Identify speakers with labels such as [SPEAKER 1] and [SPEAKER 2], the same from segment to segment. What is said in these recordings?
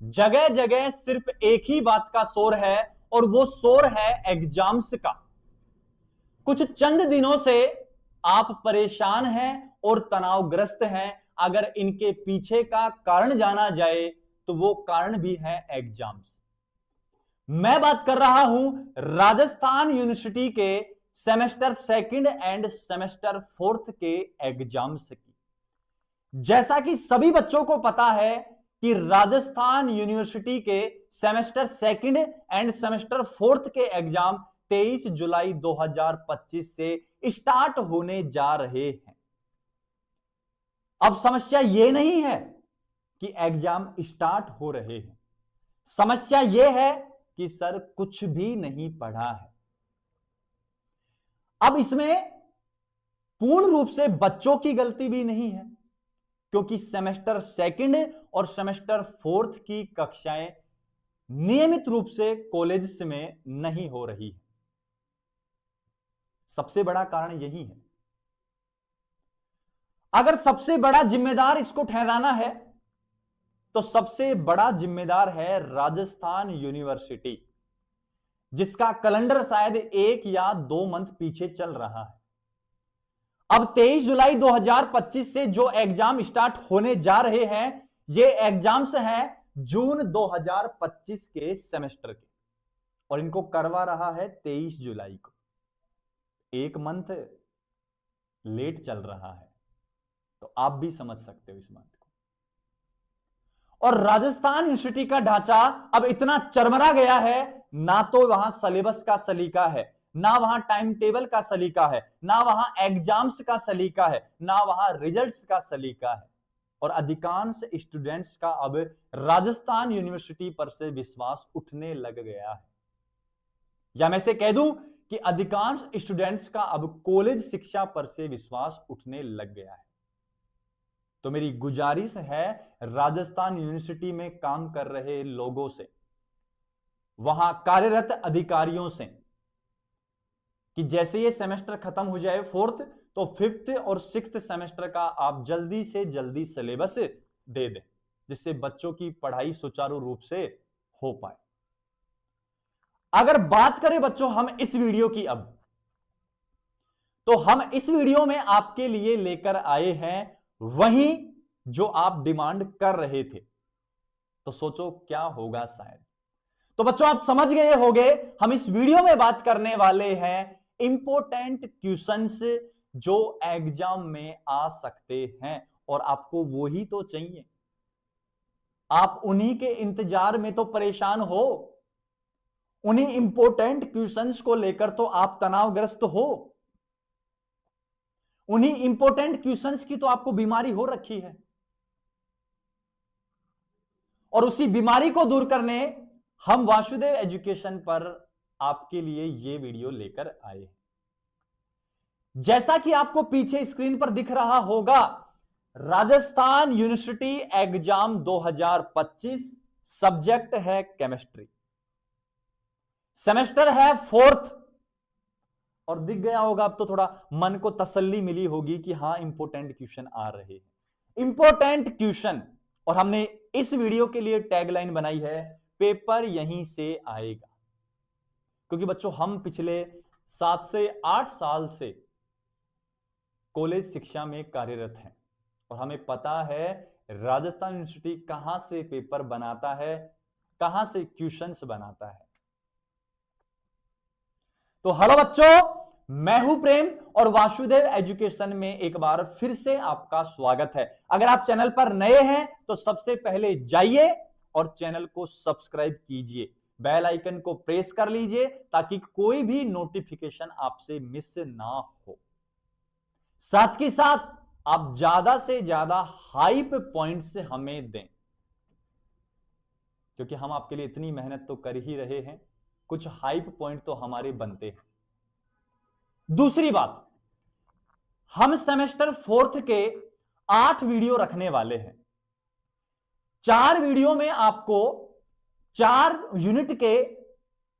[SPEAKER 1] जगह जगह सिर्फ एक ही बात का शोर है और वो शोर है एग्जाम्स का। कुछ चंद दिनों से आप परेशान हैं और तनावग्रस्त हैं। अगर इनके पीछे का कारण जाना जाए तो वो कारण भी है एग्जाम्स। मैं बात कर रहा हूं राजस्थान यूनिवर्सिटी के semester second end semester fourth के एग्जाम्स की। जैसा कि सभी बच्चों को पता है कि राजस्थान यूनिवर्सिटी के semester second end semester fourth के एग्जाम 23 जुलाई 2025 से स्टार्ट होने जा रहे हैं। अब समस्या यह नहीं है कि एग्जाम स्टार्ट हो रहे हैं, समस्या यह है कि सर कुछ भी नहीं पढ़ा है। अब इसमें पूर्ण रूप से बच्चों की गलती भी नहीं है, क्योंकि सेमेस्टर सेकंड और सेमेस्टर फोर्थ की कक्षाएं नियमित रूप से कॉलेज में नहीं हो रही है। सबसे बड़ा कारण यही है। अगर सबसे बड़ा जिम्मेदार इसको ठहराना है तो सबसे बड़ा जिम्मेदार है राजस्थान यूनिवर्सिटी, जिसका कैलेंडर शायद 1 या 2 मंथ पीछे चल रहा है। अब 23 जुलाई 2025 से जो एग्जाम स्टार्ट होने जा रहे हैं, ये एग्जाम्स हैं जून 2025 के सेमेस्टर के, और इनको करवा रहा है 23 जुलाई को। 1 मंथ लेट चल रहा है, तो आप भी समझ सकते हो इस बात को। और राजस्थान यूनिवर्सिटी का ढांचा अब इतना चरमरा गया है, ना तो वहां सिलेबस का सलीका है, ना वहां टाइम टेबल का सलीका है, ना वहां एग्जाम्स का सलीका है, ना वहां रिजल्ट्स का सलीका है। और अधिकांश स्टूडेंट्स का अब राजस्थान यूनिवर्सिटी पर से विश्वास उठने लग गया है, या मैं से कह दूं कि अधिकांश स्टूडेंट्स का अब कॉलेज शिक्षा पर से विश्वास उठने लग गया है। तो मेरी गुजारिश है राजस्थान यूनिवर्सिटी में काम कर रहे लोगों से, वहां कार्यरत अधिकारियों से, कि जैसे ये सेमेस्टर खत्म हो जाए फोर्थ, तो फिफ्थ और सिक्स्थ सेमेस्टर का आप जल्दी से जल्दी सिलेबस दे दें, जिससे बच्चों की पढ़ाई सुचारू रूप से हो पाए। अगर बात करें बच्चों हम इस वीडियो की अब, तो हम इस वीडियो में आपके लिए लेकर आए हैं वही जो आप डिमांड कर रहे थे। तो सोचो क्या होगा शायद। तो बच्चों आप समझ गए होंगे, हम इस वीडियो में बात करने वाले हैं इंपॉर्टेंट क्वेश्चंस जो एग्जाम में आ सकते हैं, और आपको वही तो चाहिए। आप उन्हीं के इंतजार में तो परेशान हो, उन्हीं इंपॉर्टेंट क्वेश्चंस को लेकर तो आप तनावग्रस्त हो, उन्हीं इंपॉर्टेंट क्वेश्चंस की तो आपको बीमारी हो रखी है, और उसी बीमारी को दूर करने हम वासुदेव एजुकेशन पर आपके लिए यह वीडियो लेकर आए हैं। जैसा कि आपको पीछे स्क्रीन पर दिख रहा होगा, राजस्थान यूनिवर्सिटी एग्जाम 2025, सब्जेक्ट है केमिस्ट्री, सेमेस्टर है फोर्थ, और दिख गया होगा अब तो थोड़ा मन को तसल्ली मिली होगी कि हां इंपॉर्टेंट क्वेश्चन आ रहे हैं, इंपॉर्टेंट क्वेश्चन। और हमने इस वीडियो के लिए टैगलाइन बनाई है, पेपर यहीं से आएगा। क्योंकि बच्चों हम पिछले 7 से 8 साल से कॉलेज शिक्षा में कार्यरत हैं, और हमें पता है राजस्थान यूनिवर्सिटी कहां से पेपर बनाता है, कहां से क्वेश्चंस बनाता है। तो हेलो बच्चों, मैं हूं प्रेम और वासुदेव एजुकेशन में एक बार फिर से आपका स्वागत है। अगर आप चैनल पर नए हैं तो सबसे पहले जाइए और चैनल को सब्सक्राइब कीजिए, बेल आइकन को प्रेस कर लीजिए ताकि कोई भी नोटिफिकेशन आपसे मिस ना हो। साथ ही साथ आप ज्यादा से ज्यादा हाइप पॉइंट्स हमें दें, क्योंकि हम आपके लिए इतनी मेहनत तो कर ही रहे हैं, कुछ हाइप पॉइंट तो हमारे बनते हैं। दूसरी बात, हम सेमेस्टर फोर्थ के 8 वीडियो रखने वाले हैं। 4 वीडियो में आपको 4 यूनिट के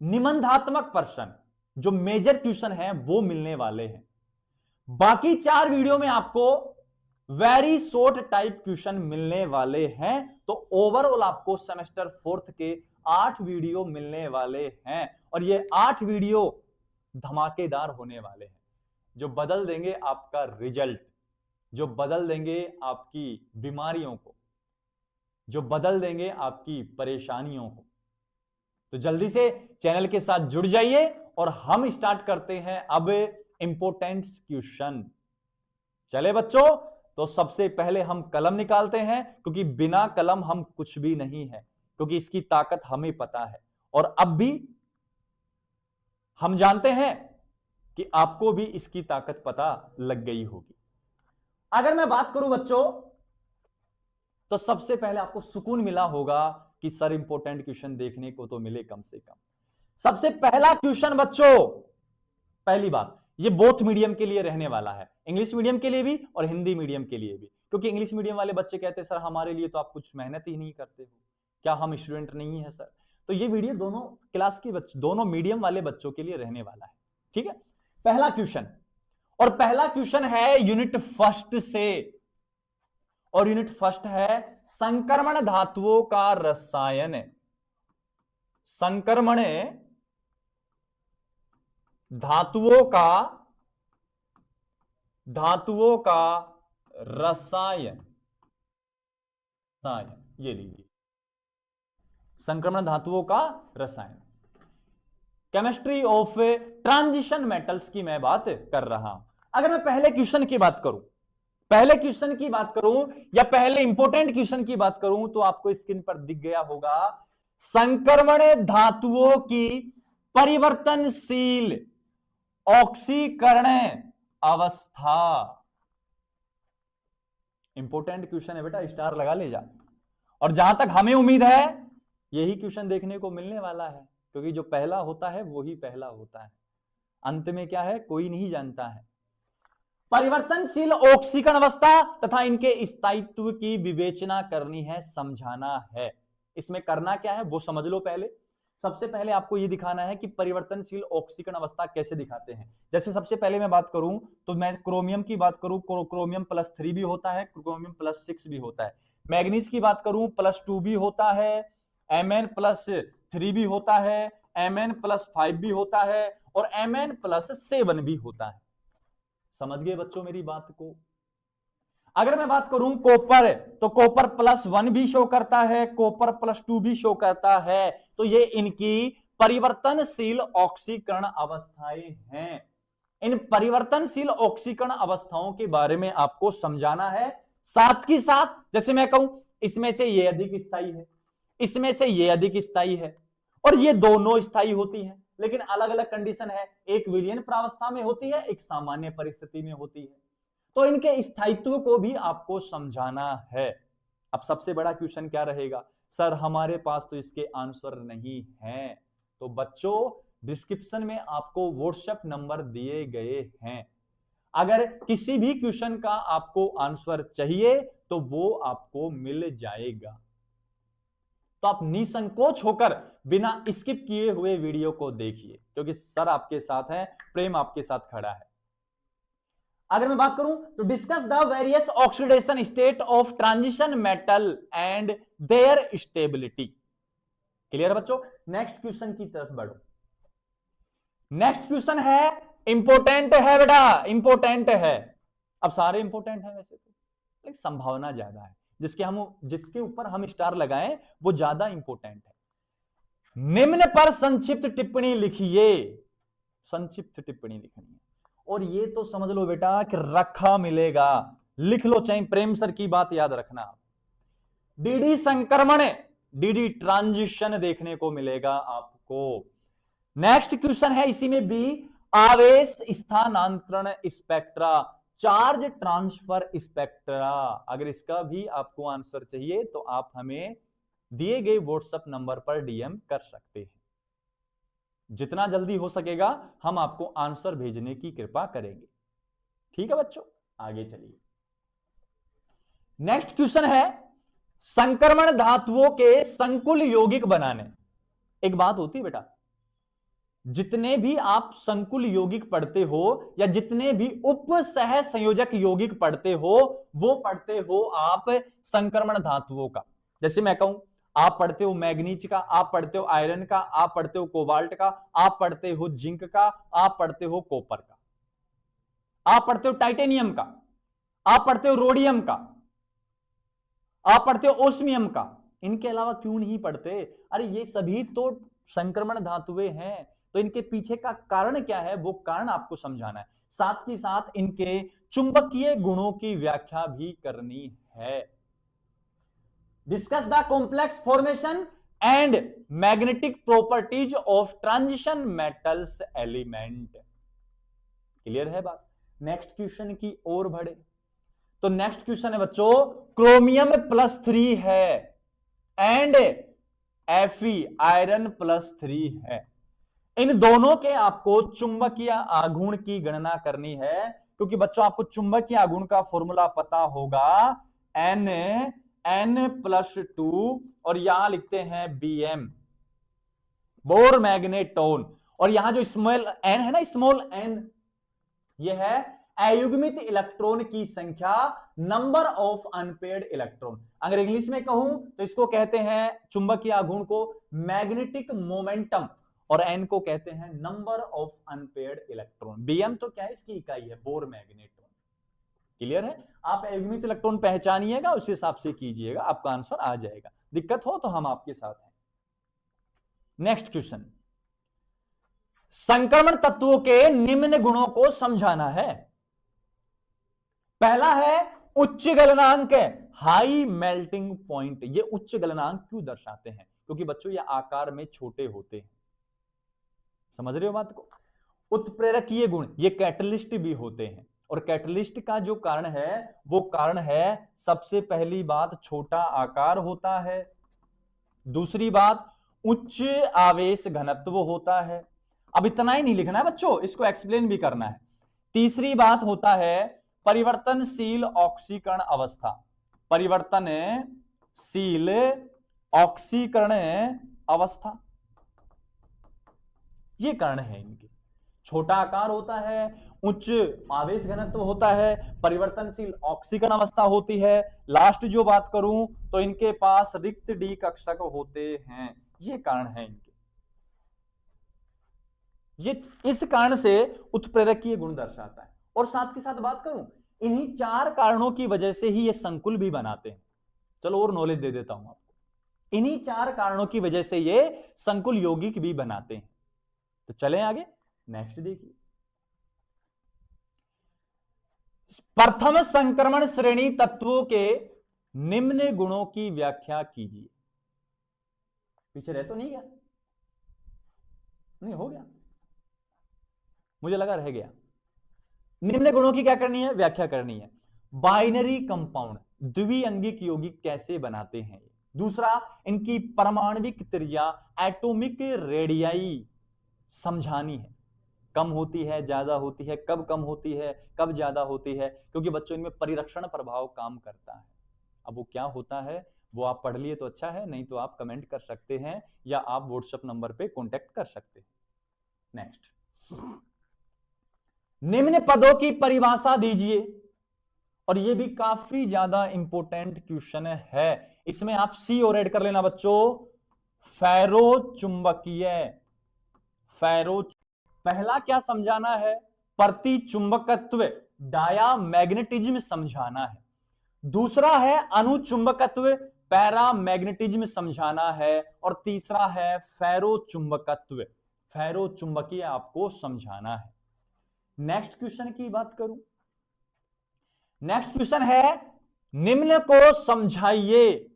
[SPEAKER 1] निबंधात्मक प्रश्न जो मेजर क्वेश्चन है वो मिलने वाले हैं। बाकी 4 वीडियो में आपको वेरी शॉर्ट टाइप क्वेश्चन मिलने वाले हैं। तो ओवरऑल आपको सेमेस्टर 4 के 8 वीडियो मिलने वाले हैं और ये 8 वीडियो धमाकेदार होने वाले हैं, जो बदल देंगे आपका रिजल्ट, जो बदल देंगे आपकी बीमारियों को, जो बदल देंगे आपकी परेशानियों को। तो जल्दी से चैनल के साथ जुड़ जाइए और हम स्टार्ट करते हैं अब इंपोर्टेंट क्वेश्चन। चले बच्चों, तो सबसे पहले हम कलम निकालते हैं, क्योंकि बिना कलम हम कुछ भी नहीं है, क्योंकि इसकी ताकत हमें पता है और अब भी हम जानते हैं कि आपको भी इसकी ताकत पता लग गई होगी। अगर मैं बात करूं बच्चों, तो सबसे पहले आपको सुकून मिला होगा कि सर इंपॉर्टेंट क्वेश्चन देखने को तो मिले कम से कम। सबसे पहला क्वेश्चन बच्चों, पहली बात, ये बोथ मीडियम के लिए रहने वाला है, इंग्लिश मीडियम के लिए भी और हिंदी मीडियम के लिए भी, क्योंकि इंग्लिश मीडियम वाले बच्चे कहते हैं सर हमारे लिए तो आप कुछ मेहनत ही नहीं करते हो, क्या हम स्टूडेंट नहीं है सर? तो ये वीडियो दोनों क्लास के बच्चों, दोनों मीडियम वाले बच्चों के लिए रहने वाला है। ठीक है, पहला क्वेश्चन, और पहला क्वेश्चन है यूनिट फर्स्ट से, और यूनिट फर्स्ट है संक्रमण धातुओं का रसायन। संक्रमण धातुओं का रसायन, ये लीजिए, संक्रमण धातुओं का रसायन। केमिस्ट्री ऑफ ट्रांजिशन मेटल्स की मैं बात कर रहा हूं। अगर मैं पहले क्वेश्चन की बात करूं, या पहले इंपोर्टेंट क्वेश्चन की बात करूं, तो आपको स्क्रीन पर दिख गया होगा, संक्रमण धातुओं की परिवर्तनशील ऑक्सीकरण अवस्था। इंपोर्टेंट क्वेश्चन है बेटा, स्टार लगा ले जा। और जहां तक हमें उम्मीद है यही क्वेश्चन देखने को मिलने वाला है, क्योंकि जो पहला होता है वही पहला होता है, अंत में क्या है कोई नहीं जानता है। परिवर्तनशील ऑक्सीकरण अवस्था तथा इनके स्थायित्व की विवेचना करनी है, समझाना है। इसमें करना क्या है वो समझ लो। पहले सबसे पहले आपको यह दिखाना है कि परिवर्तनशील ऑक्सीकरण अवस्था कैसे दिखाते हैं। जैसे सबसे पहले मैं बात करूं तो मैं क्रोमियम की बात करूं, क्रोमियम +3 भी होता है, क्रोमियम +6 भी होता है। मैग्नीज की बात करूं +2 भी होता है, Mn+3 भी होता है, Mn+5 भी होता है और Mn+7 भी होता है। समझ गए बच्चों मेरी बात को? अगर मैं बात करूं कॉपर, तो कॉपर +1 भी शो करता है, कॉपर +2 भी शो करता है। तो ये इनकी परिवर्तनशील ऑक्सीकरण अवस्थाएं हैं। इन परिवर्तनशील ऑक्सीकरण अवस्थाओं के बारे में आपको समझाना है। साथ ही साथ जैसे मैं कहूं इसमें से ये अधिक स्थायी है, इसमें से ये अधिक स्थायी है, और ये दोनों स्थायी होती है, लेकिन अलग अलग कंडीशन है। एक विलयन प्रावस्था में होती है, एक सामान्य परिस्थिति में होती है। तो इनके स्थायित्व को भी आपको समझाना है। अब सबसे बड़ा क्वेश्चन क्या रहेगा, सर हमारे पास तो इसके आंसर नहीं है। तो बच्चों डिस्क्रिप्शन में आपको व्हाट्सएप नंबर दिए गए हैं, अगर किसी भी क्वेश्चन का आपको आंसर चाहिए तो वो आपको मिल जाएगा। तो आप निसंकोच होकर बिना स्किप किए हुए वीडियो को देखिए, क्योंकि सर आपके साथ हैं, प्रेम आपके साथ खड़ा है। अगर मैं बात करूं तो discuss the various oxidation state of transition metal and there stability. Clear बच्चों? नेक्स्ट क्वेश्चन की तरफ बढ़ो। नेक्स्ट क्वेश्चन है, इंपोर्टेंट है बेटा, इंपोर्टेंट है। अब सारे इंपोर्टेंट है वैसे तो, लेकिन संभावना ज्यादा है, जिसके ऊपर हम स्टार लगाएं वो ज्यादा इंपोर्टेंट है। निम्न पर संक्षिप्त टिप्पणी लिखिए। संक्षिप्त टिप्पणी लिखनी है, और ये तो समझ लो बेटा कि रखा मिलेगा, लिख लो, चाहे प्रेम सर की बात याद रखना। डीडी संक्रमण, डीडी ट्रांजिशन देखने को मिलेगा आपको। नेक्स्ट क्वेश्चन है इसी में भी, आवेश स्थानांतरण स्पेक्ट्रा, चार्ज ट्रांसफर स्पेक्ट्रा। अगर इसका भी आपको आंसर चाहिए तो आप हमें दिए गए व्हाट्सएप नंबर पर डीएम कर सकते हैं। जितना जल्दी हो सकेगा हम आपको आंसर भेजने की कृपा करेंगे। ठीक है बच्चों, आगे चलिए। नेक्स्ट क्वेश्चन है, संक्रमण धातुओं के संकुल यौगिक बनाने। एक बात होती है बेटा, जितने भी आप संकुल यौगिक पढ़ते हो या जितने भी उप सह संयोजक यौगिक पढ़ते हो वो पढ़ते हो आप संक्रमण धातुओं का। जैसे मैं कहूं, आप पढ़ते हो मैग्नीज का, आप पढ़ते हो आयरन का, आप पढ़ते हो कोबाल्ट का, आप पढ़ते हो जिंक का, आप पढ़ते हो कॉपर का, आप पढ़ते हो टाइटेनियम का, आप पढ़ते हो रोडियम का, आप पढ़ते हो ओस्मियम का। इनके अलावा क्यों नहीं पढ़ते? अरे ये सभी तो संक्रमण धातुएं हैं, तो इनके पीछे का कारण क्या है वो कारण आपको समझाना है। साथ ही साथ इनके चुंबकीय गुणों की व्याख्या भी करनी है। Discuss the complex formation and magnetic properties of transition metals element. Clear है बात? नेक्स्ट क्वेश्चन की ओर बढ़े तो नेक्स्ट क्वेश्चन है बच्चों, क्रोमियम +3 है एंड Fe आयरन +3 है। इन दोनों के आपको चुंबकीय आघूर्ण की गणना करनी है, क्योंकि बच्चों आपको चुंबकीय आघूर्ण का फॉर्मूला पता होगा, N+2 और यहां लिखते हैं Bm, बोर मैग्नेटोन। और यहां जो स्मॉल n है ना, स्मॉल n, यह है अयुग्मित इलेक्ट्रॉन की संख्या, नंबर ऑफ अनपेयर्ड इलेक्ट्रॉन। अगर इंग्लिश में कहूं तो इसको कहते हैं, चुंबकीय आघूर्ण को, मैग्नेटिक मोमेंटम, और एन को कहते हैं number of unpaired electron. BM तो क्या है, इसकी इकाई है, बोर मैग्नेटोन। क्लियर है? आप अयुग्मित इलेक्ट्रॉन पहचानिएगा, उस हिसाब से कीजिएगा, आपका आंसर आ जाएगा। दिक्कत हो तो हम आपके साथ हैं। नेक्स्ट क्वेश्चन, संक्रमण तत्वों के निम्न गुणों को समझाना है। पहला है उच्च गलनांक, हाई मेल्टिंग पॉइंट। ये उच्च गलनांक क्यों दर्शाते हैं? क्योंकि बच्चों ये आकार में छोटे होते हैं। समझ रहे हो बात को? उत्प्रेरकीय गुण, ये कैटलिस्ट भी होते हैं, और कैटलिस्ट का जो कारण है वो कारण है, सबसे पहली बात छोटा आकार होता है, दूसरी बात उच्च आवेश घनत्व होता है। अब इतना ही नहीं लिखना है बच्चों, इसको एक्सप्लेन भी करना है। तीसरी बात होता है परिवर्तनशील ऑक्सीकरण अवस्था, परिवर्तनशील ऑक्सीकरण अवस्था, ये कारण है इनके। छोटा आकार होता है, उच्च आवेश घनत्व होता है, परिवर्तनशील ऑक्सीकरण अवस्था होती है। लास्ट जो बात करूं तो इनके पास रिक्त डी कक्षक होते हैं, ये कारण है इनके। ये इस कारण से उत्प्रेरकीय गुण दर्शाता है। और साथ के साथ बात करूं, इन्हीं 4 कारणों की वजह से ही ये संकुल भी बनाते हैं। चलो और नॉलेज दे देता हूं आपको, इन्हीं 4 कारणों की वजह से ये संकुल यौगिक भी बनाते हैं। तो चलें आगे, नेक्स्ट देखिए, प्रथम संक्रमण श्रेणी तत्वों के निम्न गुणों की व्याख्या कीजिए। पीछे रह तो नहीं गया? नहीं हो गया, मुझे लगा रह गया। निम्न गुणों की क्या करनी है? व्याख्या करनी है। बाइनरी कंपाउंड, द्विअंगिक यौगिक कैसे बनाते हैं। दूसरा, इनकी परमाणविक त्रिज्या, एटॉमिक रेडियाई समझानी है। कम होती है, ज्यादा होती है, कब कम होती है, कब ज्यादा होती है, क्योंकि बच्चों इनमें परिरक्षण प्रभाव काम करता है। अब वो क्या होता है वो आप पढ़ लिए तो अच्छा है, नहीं तो आप कमेंट कर सकते हैं या आप व्हाट्सएप नंबर पे कांटेक्ट कर सकते हैं। नेक्स्ट, निम्न पदों की परिभाषा दीजिए। और ये भी काफी ज्यादा इंपॉर्टेंट क्वेश्चन है, इसमें आप सी और ऐड कर लेना बच्चों। फेरो चुंबकीय, फेरो, पहला क्या समझाना है? प्रति चुंबकत्व, डाया मैग्नेटिज्म समझाना है। दूसरा है अनुचुंबकत्व, पैरा मैग्नेटिज्म समझाना है। और तीसरा है फेरो चुंबकत्व, फेरो चुंबकीय आपको समझाना है। नेक्स्ट क्वेश्चन की बात करूं, नेक्स्ट क्वेश्चन है निम्न को समझाइए।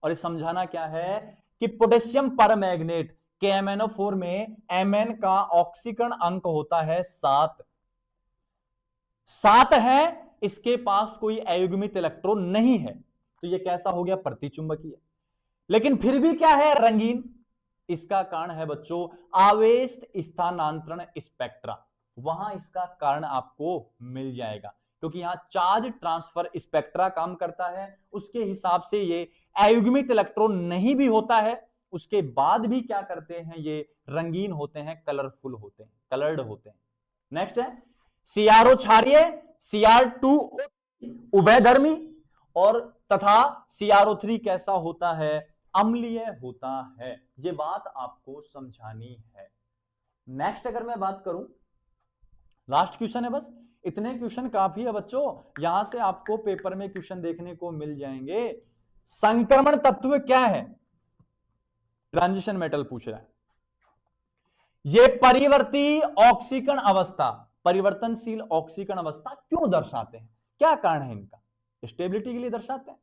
[SPEAKER 1] और ये समझाना क्या है कि पोटेशियम परमैग्नेट KMnO4 में Mn का ऑक्सीकरण अंक होता है 7 है, इसके पास कोई अयुग्मित इलेक्ट्रॉन नहीं है, तो ये कैसा हो गया? प्रतिचुंबकीय। लेकिन फिर भी क्या है? रंगीन। इसका कारण है बच्चों आवेश स्थानांतरण स्पेक्ट्रा, वहां इसका कारण आपको मिल जाएगा, क्योंकि यहां चार्ज ट्रांसफर स्पेक्ट्रा काम करता है। उसके हिसाब से ये अयुग्मित इलेक्ट्रॉन नहीं भी होता है, उसके बाद भी क्या करते हैं, ये रंगीन होते हैं, कलरफुल होते हैं, कलर्ड होते हैं। नेक्स्ट है CrO क्षारीय, Cr2 उभयधर्मी, और तथा CrO3 कैसा होता है, अम्लीय होता है। ये बात आपको समझानी है। नेक्स्ट अगर मैं बात करूं, लास्ट क्वेश्चन है, बस इतने क्वेश्चन काफी है बच्चों, यहां से आपको पेपर में क्वेश्चन देखने को मिल जाएंगे। संक्रमण तत्व क्या है, ट्रांजिशन मेटल पूछ रहा है। यह परिवर्ती ऑक्सीकरण अवस्था, परिवर्तनशील ऑक्सीकरण अवस्था क्यों दर्शाते हैं, क्या कारण है इनका, स्टेबिलिटी के लिए दर्शाते हैं।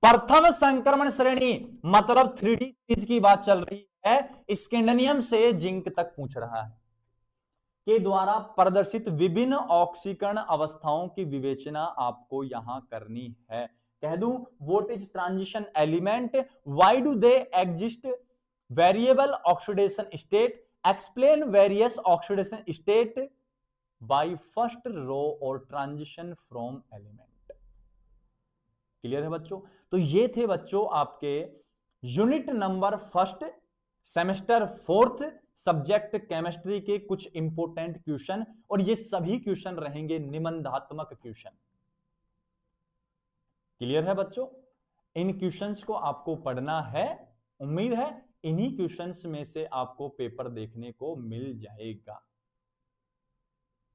[SPEAKER 1] प्रथम संक्रमण श्रेणी मतलब 3D सीरीज की बात चल रही है, स्कैंडिनियम से जिंक तक पूछ रहा है, के द्वारा प्रदर्शित विभिन्न ऑक्सीकरण अवस्थाओं की विवेचना आपको यहां करनी है। कह दूं, what is transition element, why do they exist, variable oxidation state, explain various oxidation state by first row और ट्रांजिशन फ्रॉम एलिमेंट। क्लियर है बच्चों। तो ये थे बच्चों आपके unit number first, semester fourth, subject chemistry के कुछ इंपोर्टेंट क्वेश्चन, और ये सभी क्वेश्चन रहेंगे निबंधात्मक क्वेश्चन। क्लियर है बच्चों। इन क्वेश्चंस को आपको पढ़ना है, उम्मीद है इन्हीं क्वेश्चंस में से आपको पेपर देखने को मिल जाएगा।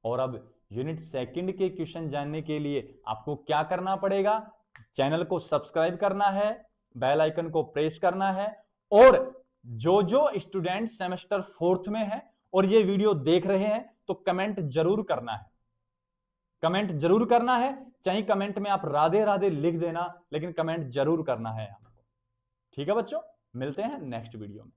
[SPEAKER 1] और अब यूनिट सेकंड के क्वेश्चन जानने के लिए आपको क्या करना पड़ेगा, चैनल को सब्सक्राइब करना है, बेल आइकन को प्रेस करना है, और जो जो स्टूडेंट सेमेस्टर फोर्थ में है और ये वीडियो देख रहे हैं तो कमेंट जरूर करना है, कमेंट जरूर करना है। चाहे कमेंट में आप राधे राधे लिख देना, लेकिन कमेंट जरूर करना है आपको। ठीक है बच्चों, मिलते हैं नेक्स्ट वीडियो में।